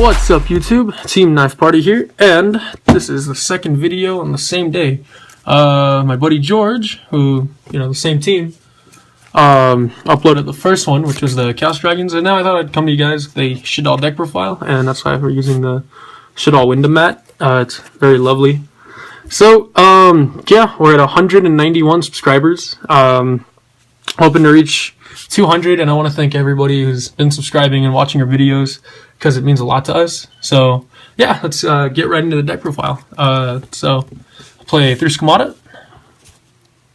What's up, YouTube? Team Knife Party here, and this is the second video on the same day. My buddy George, who, the same team, uploaded the first one, which was the Chaos Dragons, and now I thought I'd come to you guys with a Shaddoll deck profile, and that's why we're using the Shaddoll window mat. It's very lovely. So, yeah, we're at 191 subscribers. Hoping to reach 200, and I want to thank everybody who's been subscribing and watching our videos, because it means a lot to us. So yeah, let's get right into the deck profile. So I'll play 3 Schemata,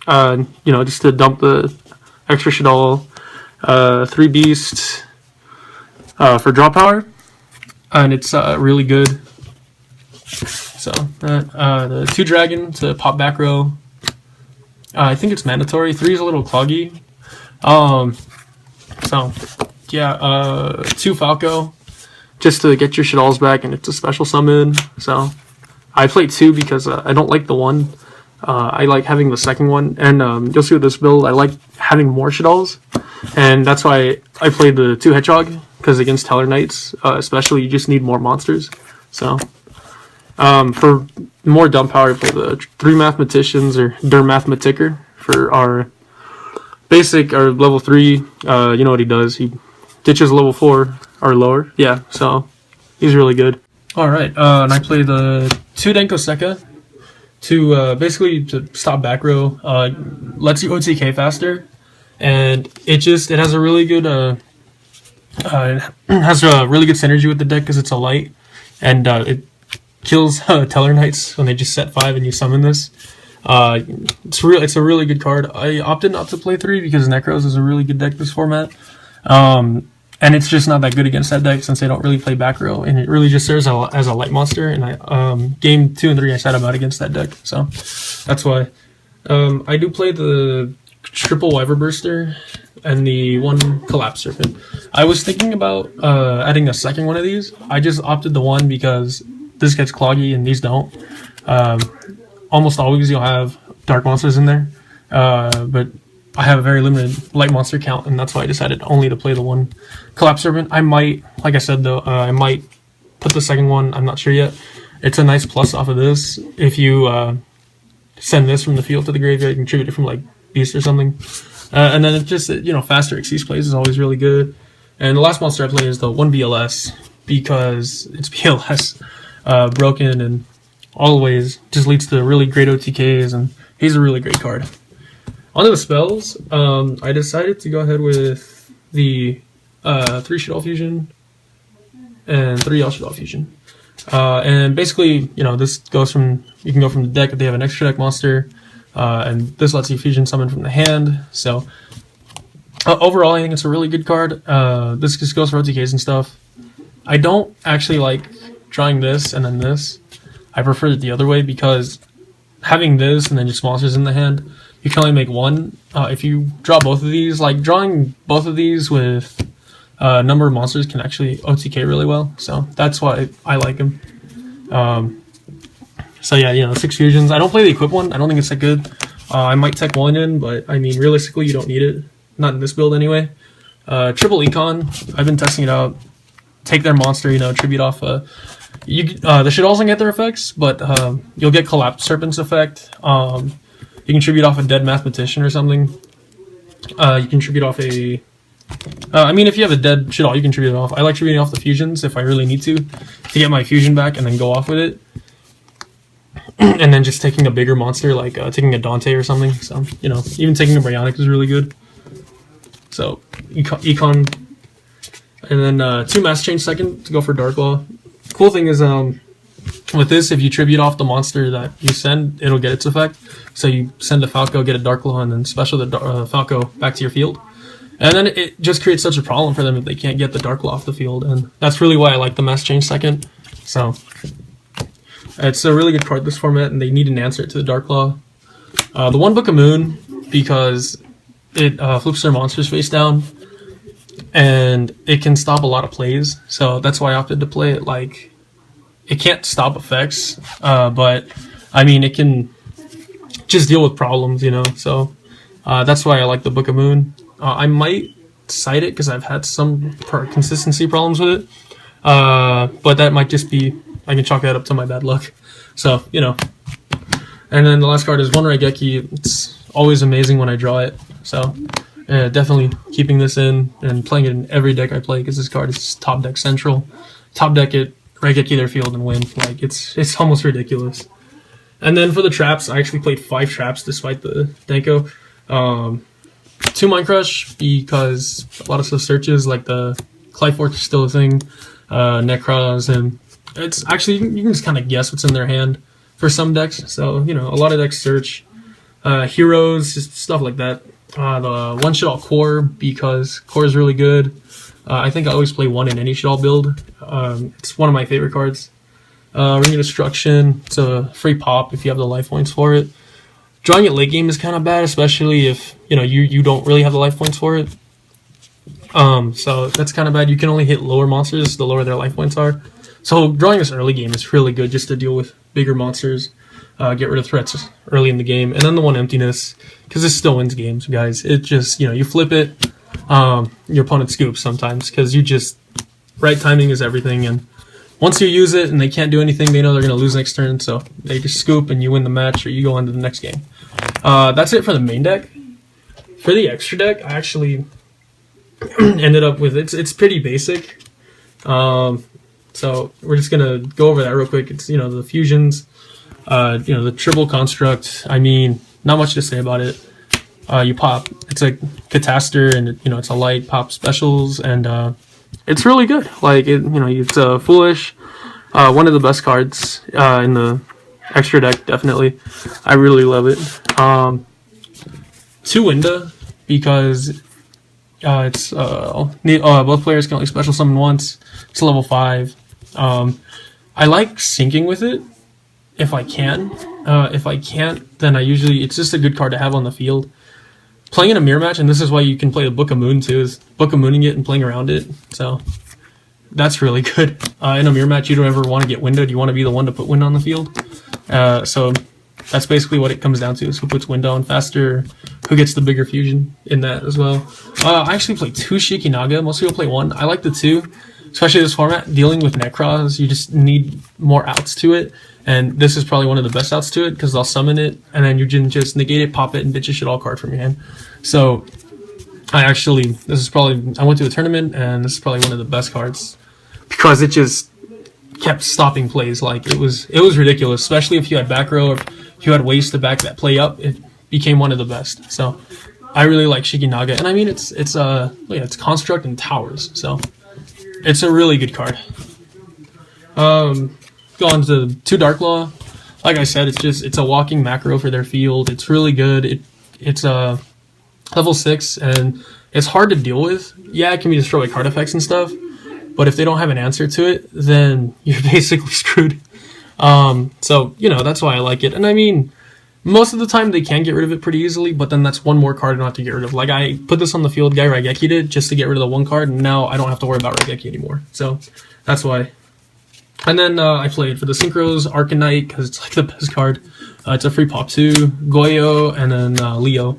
just to dump the extra Shaddoll, 3 Beast for draw power, and it's really good. So the 2 Dragon to pop back row. I think it's mandatory. 3 is a little cloggy. So yeah, 2 Falco just to get your Shaddolls back, and it's a special summon. So I played 2 because I don't like the 1. I like having the second one, and you'll see with this build I like having more Shaddolls, and that's why I played the 2 Hedgehog, because against Teller Knights especially, you just need more monsters. So for more dump power, I play the 3 Mathematicians or Der Mathematiker for our basic, or level 3. You know what he does, he ditches level 4 or lower. Yeah, so he's really good. Alright, and I play the 2 Denko Sekka to basically to stop back row. Lets you OTK faster, and it has a really good synergy with the deck because it's a light, and it kills Teller Knights when they just set 5 and you summon this. It's a really good card. I opted not to play 3 because Necros is a really good deck this format. And it's just not that good against that deck since they don't really play back row, and it really just serves as a light monster. And I game 2 and 3 I sat him out against that deck, so that's why. I do play the triple Wyverburster and the 1 Collapse Serpent. I was thinking about adding a second one of these. I just opted the 1 because this gets cloggy and these don't. Almost always you'll have dark monsters in there, but I have a very limited light monster count, and that's why I decided only to play the 1 Collapse Serpent. I might, like I said though, I might put the second one, I'm not sure yet. It's a nice plus off of this. If you send this from the field to the graveyard, you can tribute it from like Beast or something. And then it's just, faster Xyz plays is always really good. And the last monster I play is the 1 BLS, because it's BLS broken and always just leads to really great OTKs, and he's a really great card. Onto the spells, I decided to go ahead with the 3 Shaddoll Fusion and 3 Yell Shaddoll Fusion. And basically, this goes from, you can go from the deck if they have an extra deck monster, and this lets you fusion summon from the hand. So overall, I think it's a really good card. This just goes for OTKs and stuff. I don't actually like drawing this and then this. I prefer it the other way, because having this and then just monsters in the hand, you can only make 1. If you draw both of these, like drawing both of these with a number of monsters can actually OTK really well. So that's why I like them. So yeah, 6 fusions. I don't play the equip one. I don't think it's that good. I might tech 1 in, but I mean, realistically, you don't need it. Not in this build anyway. Triple Econ. I've been testing it out. Take their monster, tribute off. The Shaddolls can get their effects, but you'll get Collapse Serpent's effect. You can tribute off a dead Mathematician or something. You can tribute off a... if you have a dead Shaddoll, you can tribute it off. I like tributing off the fusions if I really need to get my fusion back and then go off with it. And then just taking a bigger monster, like taking a Dante or something. So, even taking a Bryonic is really good. So, Econ. And then 2 Mass Change second to go for Dark Law. Cool thing is, with this, if you tribute off the monster that you send, it'll get its effect. So you send a Falco, get a Dark Claw, and then special the Falco back to your field. And then it just creates such a problem for them if they can't get the Dark Claw off the field. And that's really why I like the Mass Change second. So it's a really good card this format, and they need an answer to the Dark Claw. The 1 Book of Moon, because it flips their monsters face down, and it can stop a lot of plays. So that's why I opted to play it. Like, it can't stop effects, but I mean, it can just deal with problems, so that's why I like the Book of Moon. I might cite it because I've had some consistency problems with it. But that might just be, I can chalk that up to my bad luck. So, you know. And then the last card is one Raigeki. It's always amazing when I draw it. So, definitely keeping this in and playing it in every deck I play, because this card is top deck central. Top deck it, Raigeki their field and win. Like, it's almost ridiculous. And then for the traps, I actually played 5 traps despite the Denko. 2 Mind Crush, because a lot of stuff searches, like the Clyfork is still a thing, Necros, and it's actually, you can just kind of guess what's in their hand for some decks. So, you know, a lot of decks search. Heroes, just stuff like that. The one Shaddoll Core, because Core is really good. I think I always play 1 in any Shaddoll build. It's one of my favorite cards. Ring of Destruction, it's a free pop if you have the life points for it. Drawing it late game is kind of bad, especially if you know you don't really have the life points for it. So that's kind of bad. You can only hit lower monsters the lower their life points are. So drawing this early game is really good just to deal with bigger monsters, get rid of threats early in the game, and then the one Emptiness, because this still wins games, guys. It just, you know, you flip it, your opponent scoops sometimes, because you just, right timing is everything, and once you use it and they can't do anything, they know they're going to lose next turn, so they just scoop and you win the match or you go on to the next game. That's it for the main deck. For the extra deck, I actually ended up with, it's pretty basic. So we're just going to go over that real quick. It's, you know, the fusions, you know, the triple construct. I mean, not much to say about it. You pop, it's a Catastor, and you know, it's a light pop specials, and it's really good. Like, it, you know, it's foolish. One of the best cards in the extra deck, definitely. I really love it. 2 Winda, because it's both players can only special summon once. It's level 5. I like syncing with it if I can. If I can't, then it's just a good card to have on the field. Playing in a mirror match, and this is why you can play the Book of Moon too, is Book of Mooning it and playing around it. So that's really good. In a mirror match, you don't ever want to get windowed. You want to be the one to put wind on the field. So that's basically what it comes down to, is who puts wind on faster, who gets the bigger fusion in that as well. I actually play 2 Shikinaga. Most people play 1. I like the 2, especially this format. Dealing with Necros, you just need more outs to it. And this is probably one of the best outs to it, because they'll summon it, and then you can just negate it, pop it, and ditch a Shaddoll card from your hand. So, I went to a tournament, and this is probably one of the best cards, because it just kept stopping plays. Like, it was ridiculous, especially if you had back row, or if you had ways to back that play up, it became one of the best. So, I really like Shikinaga, and I mean, it's construct and towers, so it's a really good card. Go on to 2 Dark Law. Like I said, it's a walking macro for their field. It's really good. It's level 6, and it's hard to deal with. Yeah, it can be destroyed by card effects and stuff, but if they don't have an answer to it, then you're basically screwed. So, you know, that's why I like it. And I mean, most of the time they can get rid of it pretty easily, but then that's one more card not to get rid of. Like, I put this on the field, guy Raigeki did, just to get rid of the 1 card, and now I don't have to worry about Raigeki anymore. So that's why. And then I played for the Synchros, Arcanite, because it's like the best card. It's a free pop too. Goyo, and then Leo.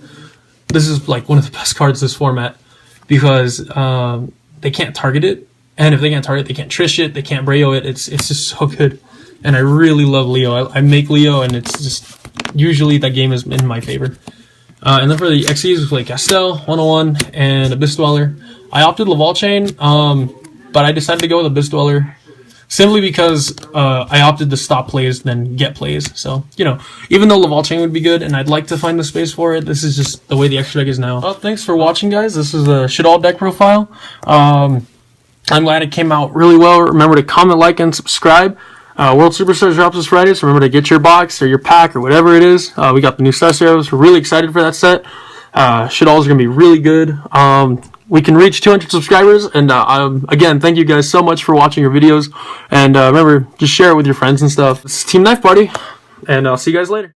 This is like one of the best cards this format, because they can't target it. And if they can't target it, they can't Trish it, they can't Brayo it. It's just so good. And I really love Leo. I make Leo, and it's just, usually that game is in my favor. And then for the XCs, we play Castell, 101, and Abyss Dweller. I opted Laval Chain, but I decided to go with Abyss Dweller, simply because I opted to stop plays than get plays. So, you know, even though Laval Chain would be good, and I'd like to find the space for it, this is just the way the extra deck is now. Well, thanks for watching, guys. This is a Shaddoll deck profile. I'm glad it came out really well. Remember to comment, like, and subscribe. World Superstars drops this Friday, so remember to get your box or your pack or whatever it is. We got the new Star Heroes. We're really excited for that set. Shaddoll is going to be really good. We can reach 200 subscribers, and again, thank you guys so much for watching our videos, and remember, just share it with your friends and stuff. This is Team Knife Party, and I'll see you guys later.